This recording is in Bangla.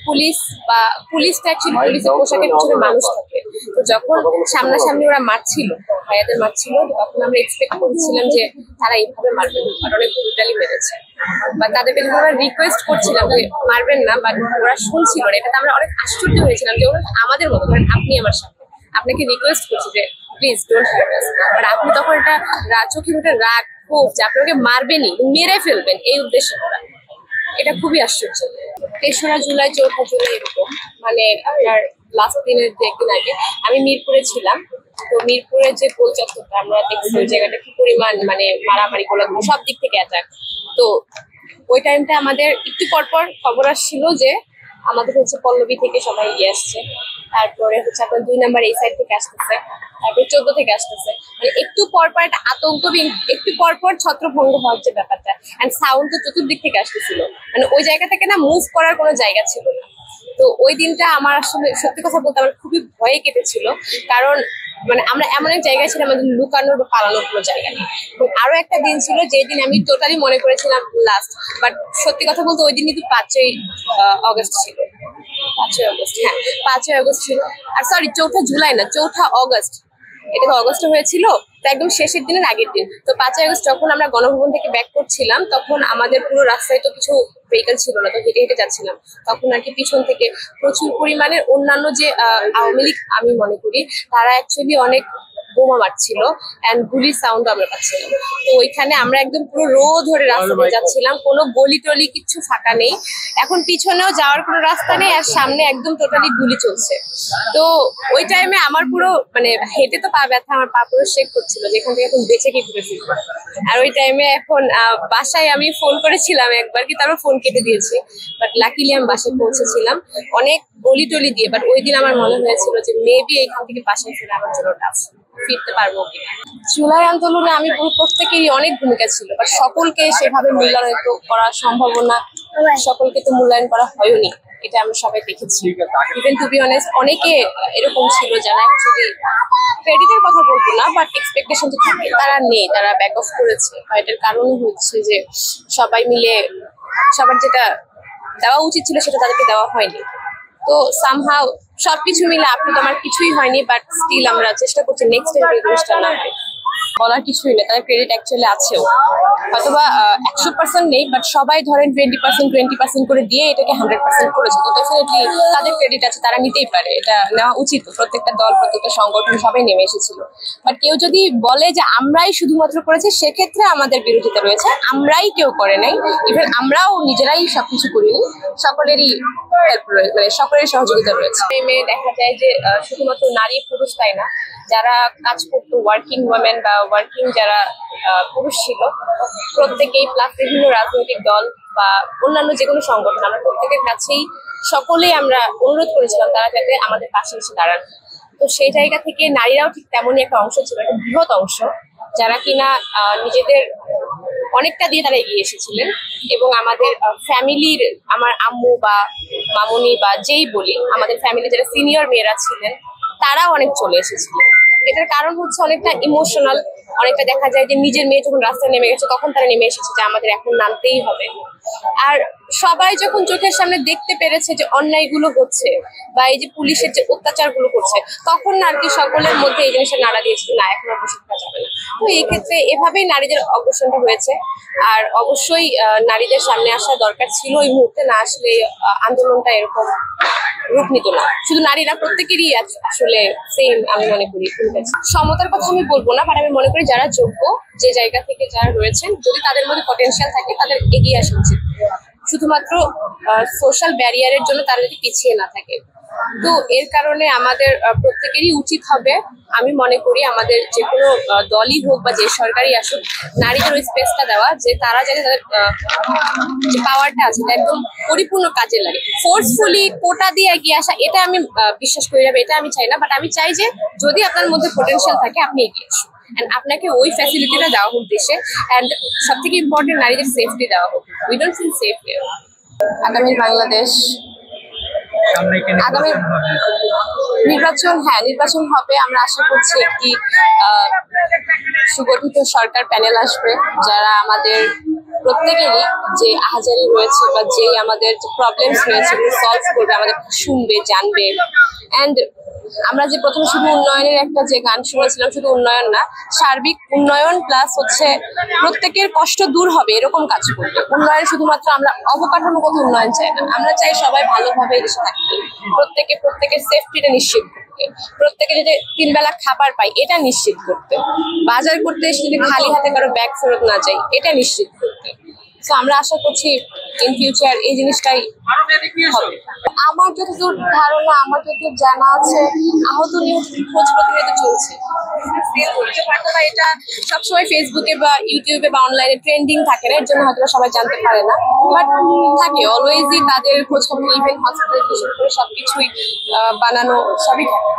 পুলিশ বা পুলিশটা অ্যাকচুয়ালি পুলিশের পোশাকের পিছনে মানুষ থাকে। তো যখন সামনাসামনি ওরা মারছিল, ভাইয়াদের মারছিল, তখন আমরা এক্সপেক্ট করছিলাম যে তারা এইভাবে মারবে, কারণ অনেক ব্রুটালি মেরেছে। বা তাদেরকে যখন আমরা রিকোয়েস্ট করছিলাম যে মারবেন না, বাট ওরা শুনছিল না। এটাতে আমরা অনেক আশ্চর্য হয়েছিলাম যে ওরা আমাদের মতো, ধরেন আপনি আমার সামনে, আপনাকে রিকোয়েস্ট করছি যে please don't heart us, but আপনি তখন এটা চোখে মুখে রাগ ক্ষোভ যে আপনাকে মারবেনই, মেরে ফেলবেন এই উদ্দেশ্যে করা। এটা খুবই আশ্চর্য। ৩রা জুলাই ৪ঠা জুলাই এরকম, মানে আপনার লাস্ট দিনের 2-1 দিন আগে আমি মিরপুরে ছিলাম। তো মিরপুরের যে গোল চত্বরটা আমরা দেখছি, ওই জায়গাটা কি পরিমাণ মানে মারামারি গোলাগুলি সব দিক থেকে অ্যাটাক। তো ওই টাইমটা আমাদের একটু পরপর খবর আসছিল যে আমাদের হচ্ছে পল্লবী থেকে সবাই এগিয়ে আসছে, তারপরে হচ্ছে আপনার 2 নাম্বার এই সাইড থেকে আসতেছে, তারপরে 14 থেকে আসতেছে। মানে একটু পরপর একটা আতঙ্ক, একটু পরপর ছত্রভঙ্গ হওয়ার যে ব্যাপারটা, এন্ড সাউন্ড তো চতুর্দিক থেকে আসতেছিল, মানে ওই জায়গা থেকে না মুভ করার কোনো জায়গা ছিল না। তো ওই দিনটা আমার আসলে সত্যি কথা বলতে আমার খুবই ভয়ে কেটেছিল, কারণ মানে আমরা এমন এক জায়গায় ছিলাম আমাদের লুকানোর বা পালানোর কোনো জায়গা নেই। এবং আরো একটা দিন ছিল যে দিন আমি টোটালি মনে করেছিলাম লাস্ট, বাট সত্যি কথা বলতে ওই দিন কিন্তু 5ই অগস্ট ছিল। 5ই অগস্ট, হ্যাঁ 5ই অগস্ট ছিল। আর সরি 4ঠা জুলাই না, 4ঠা অগস্ট। এটা তো অগস্টে হয়েছিল, তো একদম শেষের দিনের আগের দিন। তো 5ই অগস্ট যখন আমরা গণভবন থেকে ব্যাক করছিলাম, তখন আমাদের পুরো রাস্তায় তো কিছু ভেহিকল ছিল না, তো হেঁটে হেঁটে যাচ্ছিলাম। তখন আর কি পিছন থেকে প্রচুর পরিমাণের অন্যান্য যে আওয়ামী লীগ আমি মনে করি তারা অ্যাকচুয়ালি অনেক বোমা মারছিল এন্ড গুলির সাউন্ড আমরা পাচ্ছিলাম। তো ওইখানে আমরা একদম পুরো রো ধরে রাস্তা দিয়ে যাচ্ছিলাম, কোনো গলি টলি কিছু ফাঁকা নেই। এখন পিছনেও যাওয়ার কোনো রাস্তা নেই, আর সামনে একদম টোটালি গুলি চলছে। তো ওই টাইমে আমার পুরো মানে হেঁটে তো পা ব্যথা, আমার পা পুরো শেক করছিল যেখান থেকে এখন বেঁচে কি ঘুরে ফিরবো। আর ওই টাইমে এখন বাসায় আমি ফোন করেছিলাম একবার, কি তারপর ফোন কেটে দিয়েছি, বাট লাকিলি আমি বাসায় পৌঁছেছিলাম অনেক গলি টলি দিয়ে। বাট ওই দিন আমার মনে হয়েছিল যে মেবি এখান থেকে বাসায় ফিরে আমার জন্য টাফ, ফিরতে পারবো কিনা। জুলাই আন্দোলনে আমি প্রত্যেকেরই অনেক ভূমিকা ছিল, বাট সকলকে সেভাবে মূল্যায়ন করা সম্ভব না, সকলকে তো মূল্যায়ন করা হয়নি, এটা আমরা সবাই দেখেছি। ইভেন টু বি অনেস্ট অনেকে এরকম ছিল যারা অ্যাকচুয়ালি ক্রেডিটের কথা বলবো না, বাট এক্সপেকটেশন তো থাকে, তারা নেই, তারা ব্যাক অফ করেছে। এটার কারণ হচ্ছে যে সবাই মিলে সবার যেটা দেওয়া উচিত ছিল সেটা তাদেরকে দেওয়া হয়নি। তো সামহাউ সবকিছু মিলে আপনি তো আমার কিছুই হয়নি, বাট স্টিল আমরা চেষ্টা করছি নেক্সট টাইম এই জিনিসটা না হয়। বলার কিছুই নেই, তাদের ক্রেডিট অ্যাকচুয়ালি আছেও, হয়তোবা 100% নেই, বাট সবাই ধরেন 20% করে দিয়ে এটাকে 100% করেছে। তো ডেফিনেটলি তাদের ক্রেডিট আছে, তারা নিতেই পারে, এটা নেওয়া উচিত। প্রত্যেকটা দল, প্রত্যেকটা সংগঠন সবাই নেমে এসেছিল। বাট কেউ যদি বলে যে আমরাই শুধুমাত্র করেছি, সেক্ষেত্রে আমাদের বিরোধিতা রয়েছে। আমরাই কেউ করে নাই, ইভেন আমরাও নিজেরাই সবকিছু করিনি, সকলেরই হেল্প রয়েছে, মানে সকলের সহযোগিতা রয়েছে। দেখা যায় যে শুধুমাত্র নারী পুরুষ তাই না, যারা কাজ করতো ওয়ার্কিং ওমেন বা ওয়ার্কিং যারা পুরুষ ছিল প্রত্যেকেই, প্লাস বিভিন্ন রাজনৈতিক দল বা অন্যান্য যে কোনো সংগঠন, আমরা প্রত্যেকের কাছেই সকলেই আমরা অনুরোধ করেছিলাম তারা যাতে আমাদের পাশে এসে দাঁড়ান। তো সেই জায়গা থেকে নারীরাও ঠিক তেমনই একটা অংশ ছিল, একটা বৃহৎ অংশ, যারা কিনা নিজেদের অনেকটা দিয়ে তারা এগিয়ে এসেছিলেন। এবং আমাদের ফ্যামিলির, আমার আম্মু বা মামুনি বা যেই বলি, আমাদের ফ্যামিলি যারা সিনিয়র মেয়েরা ছিলেন তারাও অনেক চলে এসেছিলেন। এটার কারণ হচ্ছে অনেকটা ইমোশনাল, অনেকটা দেখা যায় যে নিজের মেয়ে যখন রাস্তায় নেমে গেছে তখন তারা নেমে এসেছে যে আমাদের এখন নামতেই হবে। আর সবাই যখন চোখের সামনে দেখতে পেরেছে যে অন্যায়গুলো হচ্ছে বা এই যে পুলিশের যে অত্যাচারগুলো করছে, তখন আর কি সকলের মধ্যে এই জিনিসটা নাড়া দিয়েছে যে না, এখন আর বসে থাকা যাবে না। তো এই ক্ষেত্রে এভাবেই নারীদের অগ্রসরটা হয়েছে। আর অবশ্যই নারীদের সামনে আসা দরকার ছিল, এই মুহূর্তে না আসলে আন্দোলনটা এরকম রূপ নিত না। শুধু নারীরা, প্রত্যেকেরই আসলে সেম আমি মনে করি। সমতার কথা আমি বলবো না, বাট আমি মনে করি যারা যোগ্য, যে জায়গা থেকে যারা রয়েছেন, যদি তাদের মধ্যে পটেনশিয়াল থাকে তাদের এগিয়ে আসা উচিত। শুধুমাত্র সোশ্যাল ব্যারিয়ারের জন্য তারা যদি পিছিয়ে না থাকে। তো এর কারণে আমাদের প্রত্যেকেরই উচিত হবে, আমি মনে করি আমাদের যে কোনো দলই হোক বা যে সরকারই আসুক, নারীদের ওই স্পেসটা দেওয়া, যে তারা যাতে তাদের যে পাওয়ারটা আছে একদম পরিপূর্ণ কাজে লাগে। ফোর্সফুলি কোটা দিয়ে এগিয়ে আসা, এটা আমি বিশ্বাস করি না, এটা আমি চাই না। বাট আমি চাই যে যদি আপনার মধ্যে পটেনশিয়াল থাকে আপনি এগিয়ে আসুন, এন্ড আপনাকে ওই ফ্যাসিলিটিটা দেওয়া হোক দেশে। এন্ড সব থেকে ইম্পর্টেন্ট, নারীদের সেফটি দেওয়া হোক। We don't feel safe here. আগামী বাংলাদেশ আগামী নির্বাচন, হ্যাঁ নির্বাচন হবে। আমরা আশা করছি একটি সুগঠিত সরকার প্যানেল আসবে, যারা আমাদের প্রত্যেকেরই যে আহাজারি রয়েছে বা যেই আমাদের প্রবলেমস রয়েছে সলভ করবে, আমাদের শুনবে, জানবে। অ্যান্ড আমরা যে প্রথমে শুধু উন্নয়নের একটা যে গান শুনেছিলাম, শুধু উন্নয়ন না, সার্বিক উন্নয়ন প্লাস হচ্ছে প্রত্যেকের কষ্ট দূর হবে এরকম কাজ করবে। উন্নয়ন শুধুমাত্র আমরা অবকাঠামোগত উন্নয়ন চাই না, আমরা চাই সবাই ভালোভাবে দেশে থাকতে, প্রত্যেকের সেফটিটা নিশ্চিত করতে, প্রত্যেকে যদি 3 বেলা খাবার পায় এটা নিশ্চিত করতে, বাজার করতে এসে যদি খালি হাতে কারো ব্যাগ ফেরত না যায় এটা নিশ্চিত করতে। তো আমরা আশা করছি ইন ফিউচার এই জিনিসটাই হবে। আমার যতদূর ধারণা, আমার যতদূর জানা আছে, আহত নিহত খোঁজ প্রতিনিয়ত চলছে। হয়তো বা এটা সবসময় ফেসবুকে বা ইউটিউবে বা অনলাইনে ট্রেন্ডিং থাকে না, এর জন্য হয়তো সবাই জানতে পারে না, বাট থাকে অলওয়েজই তাদের খোঁজ খবর, ইভেন হসপিটাল থেকে শুরু করে সবকিছুই বানানো সবই থাকে।